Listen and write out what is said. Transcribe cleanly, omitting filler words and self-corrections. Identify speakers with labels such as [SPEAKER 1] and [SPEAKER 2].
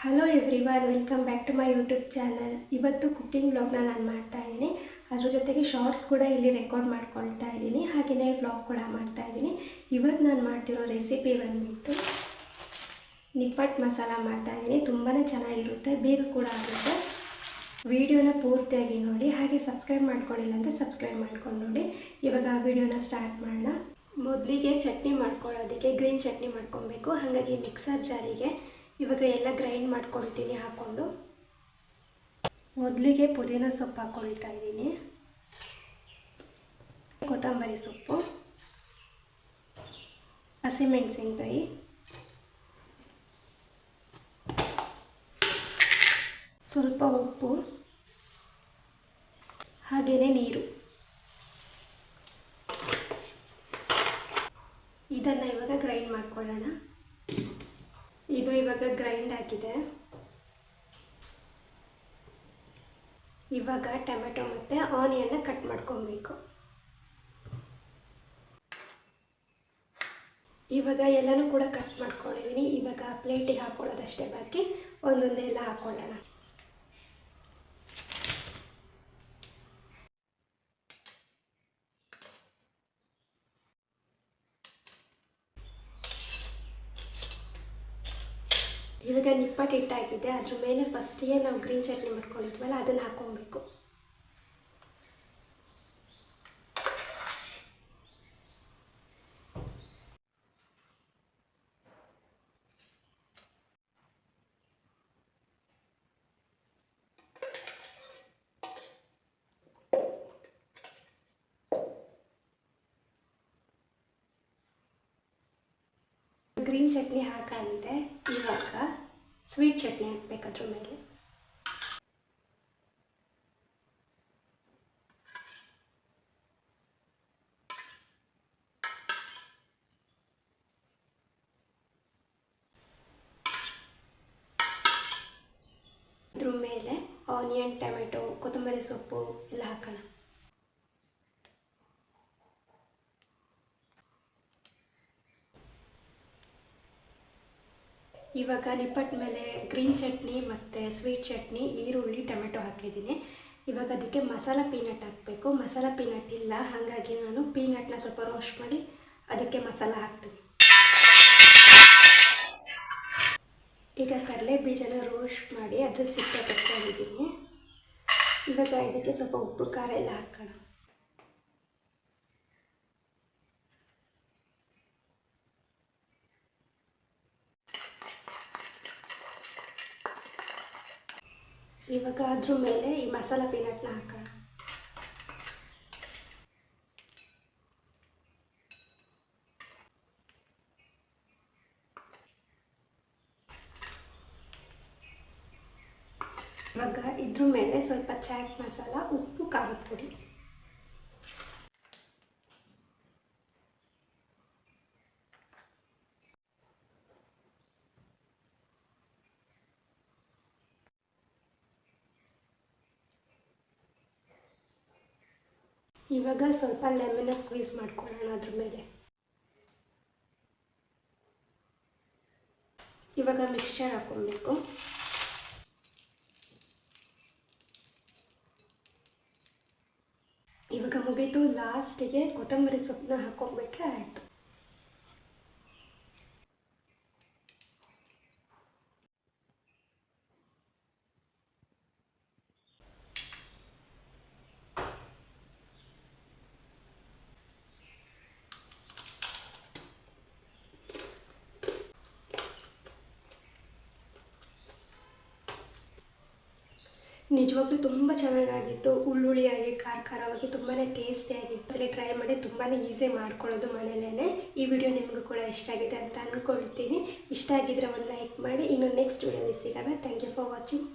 [SPEAKER 1] Hello everyone, welcome back to my YouTube channel. ಇವತ್ತು cooking ವ್ಲಾಗ್ನ ನಾನು ಮಾಡ್ತಾ ಇದ್ದೀನಿ. ಅದ್ರ ಜೊತೆಗೆ ಶಾರ್ಟ್ಸ್ ಕೂಡ ಇಲ್ಲಿ ರೆಕಾರ್ಡ್ ಮಾಡ್ಕೊಳ್ತಾ ಇದ್ದೀನಿ, ಹಾಗೆಯೇ ವ್ಲಾಗ್ ಕೂಡ ಮಾಡ್ತಾ ಇದ್ದೀನಿ. ಇವತ್ತು ನಾನು ಮಾಡ್ತಿರೋ ರೆಸಿಪಿ ಬಂದುಬಿಟ್ಟು ನಿಪ್ಪಟ್ಟು ಮಸಾಲ ಮಾಡ್ತಾ ಇದ್ದೀನಿ. ತುಂಬಾ ಚೆನ್ನಾಗಿರುತ್ತೆ, ಬೇಗ ಕೂಡ ಆಗುತ್ತೆ. ವಿಡಿಯೋನ ಪೂರ್ತಿಯಾಗಿ ನೋಡಿ, ಹಾಗೆ ಸಬ್ಸ್ಕ್ರೈಬ್ ಮಾಡ್ಕೊಂಡಿಲ್ಲ ಅಂದರೆ ಸಬ್ಸ್ಕ್ರೈಬ್ ಮಾಡ್ಕೊಂಡು ನೋಡಿ. ಇವಾಗ ಆ ವಿಡಿಯೋನ ಸ್ಟಾರ್ಟ್ ಮಾಡೋಣ. ಮೊದಲಿಗೆ ಚಟ್ನಿ ಮಾಡ್ಕೊಳ್ಳೋದಕ್ಕೆ ಗ್ರೀನ್ ಚಟ್ನಿ ಮಾಡ್ಕೊಬೇಕು. ಹಾಗಾಗಿ ಮಿಕ್ಸರ್ ಜಾರಿಗೆ ಇವಾಗ ಎಲ್ಲ ಗ್ರೈಂಡ್ ಮಾಡ್ಕೊಳ್ತೀನಿ ಹಾಕ್ಕೊಂಡು. ಮೊದಲಿಗೆ ಪುದೀನ ಸೊಪ್ಪು ಹಾಕ್ಕೊಳ್ತಾ ಇದ್ದೀನಿ, ಕೊತ್ತಂಬರಿ ಸೊಪ್ಪು, ಹಸಿಮೆಣಸಿನ್ಕಾಯಿ, ಸ್ವಲ್ಪ ಉಪ್ಪು, ಹಾಗೆಯೇ ನೀರು. ಇದನ್ನು ಇವಾಗ ಗ್ರೈಂಡ್ ಮಾಡ್ಕೊಳ್ಳೋಣ. ಇದು ಇವಾಗ ಗ್ರೈಂಡ್ ಆಗಿದೆ. ಇವಾಗ ಟೊಮೆಟೊ ಮತ್ತು ಆನಿಯನ್ನ ಕಟ್ ಮಾಡ್ಕೊಬೇಕು. ಇವಾಗ ಎಲ್ಲನೂ ಕೂಡ ಕಟ್ ಮಾಡ್ಕೊಂಡಿದ್ದೀನಿ. ಇವಾಗ ಪ್ಲೇಟಿಗೆ ಹಾಕ್ಕೊಳ್ಳೋದಷ್ಟೇ ಬಾಕಿ, ಒಂದೊಂದೆಲ್ಲ ಹಾಕ್ಕೊಳ್ಳೋಣ. ಇವಾಗ ನಿಪ್ಪಟ್ಟು ಹಿಟ್ಟಾಗಿದೆ, ಅದ್ರ ಮೇಲೆ ಫಸ್ಟಿಗೆ ನಾವು ಗ್ರೀನ್ ಚಟ್ನಿ ಮಾಡ್ಕೊಂಡಿದ್ವಲ್ಲ ಅದನ್ನು ಹಾಕ್ಕೊಬೇಕು. ಗ್ರೀನ್ ಚಟ್ನಿ ಹಾಕಾಗಿದೆ. ಇವಾಗ ಸ್ವೀಟ್ ಚಟ್ನಿ ಹಾಕ್ಬೇಕು ಅದ್ರ ಮೇಲೆ. ಇದ್ರ ಮೇಲೆ ಆನಿಯನ್, ಟೊಮೆಟೊ, ಕೊತ್ತಂಬರಿ ಸೊಪ್ಪು ಎಲ್ಲ ಹಾಕೋಣ. ಇವಾಗ ನಿಪ್ಪಟ್ಟು ಮೇಲೆ ಗ್ರೀನ್ ಚಟ್ನಿ ಮತ್ತು ಸ್ವೀಟ್ ಚಟ್ನಿ, ಈರುಳ್ಳಿ, ಟೊಮೆಟೊ ಹಾಕಿದ್ದೀನಿ. ಇವಾಗ ಅದಕ್ಕೆ ಮಸಾಲ ಪೀನಟ್ ಹಾಕಬೇಕು. ಮಸಾಲ ಪೀನಟ್ ಇಲ್ಲ, ಹಾಗಾಗಿ ನಾನು ಪೀನಟ್ನ ಸ್ವಲ್ಪ ರೋಸ್ಟ್ ಮಾಡಿ ಅದಕ್ಕೆ ಮಸಾಲ ಹಾಕ್ತೀನಿ. ಈಗ ಕಡಲೆ ಬೀಜನ ರೋಸ್ಟ್ ಮಾಡಿ ಅದ್ರ ಸಿಪ್ಪೆ ತೆಕ್ಕೊಂಡಿದ್ದೀನಿ. ಇವಾಗ ಇದಕ್ಕೆ ಸ್ವಲ್ಪ ಉಪ್ಪು, ಖಾರ ಎಲ್ಲ ಹಾಕೋಣ. ಇವಾಗ ಅದ್ರ ಮೇಲೆ ಈ ಮಸಾಲ ಪೀನಟ್ನ ಹಾಕೋಣ. ಇವಾಗ ಇದ್ರ ಮೇಲೆ ಸ್ವಲ್ಪ ಚಾಟ್ ಮಸಾಲ, ಉಪ್ಪು, ಖಾರದ ಪುಡಿ. ಇವಾಗ ಸ್ವಲ್ಪ ಲೆಮನ್ನ ಸ್ಕ್ವೀಸ್ ಮಾಡ್ಕೊಳ್ಳೋಣ ಅದ್ರ ಮೇಲೆ. ಇವಾಗ ಮಿಕ್ಸ್ಚರ್ ಹಾಕ್ಕೊಬೇಕು. ಇವಾಗ ಮುಗೀತು. ಲಾಸ್ಟಿಗೆ ಕೊತ್ತಂಬರಿ ಸೊಪ್ಪನ್ನ ಹಾಕ್ಕೊಂಡ್ಬಿಟ್ರೆ ಆಯಿತು. ನಿಜವಾಗ್ಲೂ ತುಂಬ ಚೆನ್ನಾಗಾಗಿತ್ತು. ಹುಳ್ಳುಳಿಯಾಗಿ, ಖಾರವಾಗಿ, ತುಂಬಾ ಟೇಸ್ಟಿಯಾಗಿತ್ತು. ಸರಿ, ಟ್ರೈ ಮಾಡಿ. ತುಂಬಾ ಈಸಿ ಮಾಡ್ಕೊಳ್ಳೋದು ಮನೇಲೇ. ಈ ವಿಡಿಯೋ ನಿಮಗೂ ಕೂಡ ಇಷ್ಟ ಆಗಿದೆ ಅಂತ ಅಂದ್ಕೊಳ್ತೀನಿ. ಇಷ್ಟ ಆಗಿದ್ರೆ ಒಂದು ಲೈಕ್ ಮಾಡಿ. ಇನ್ನು ನೆಕ್ಸ್ಟ್ ವಿಡಿಯೋಲಿ ಸಿಗೋಣ. Thank you for watching.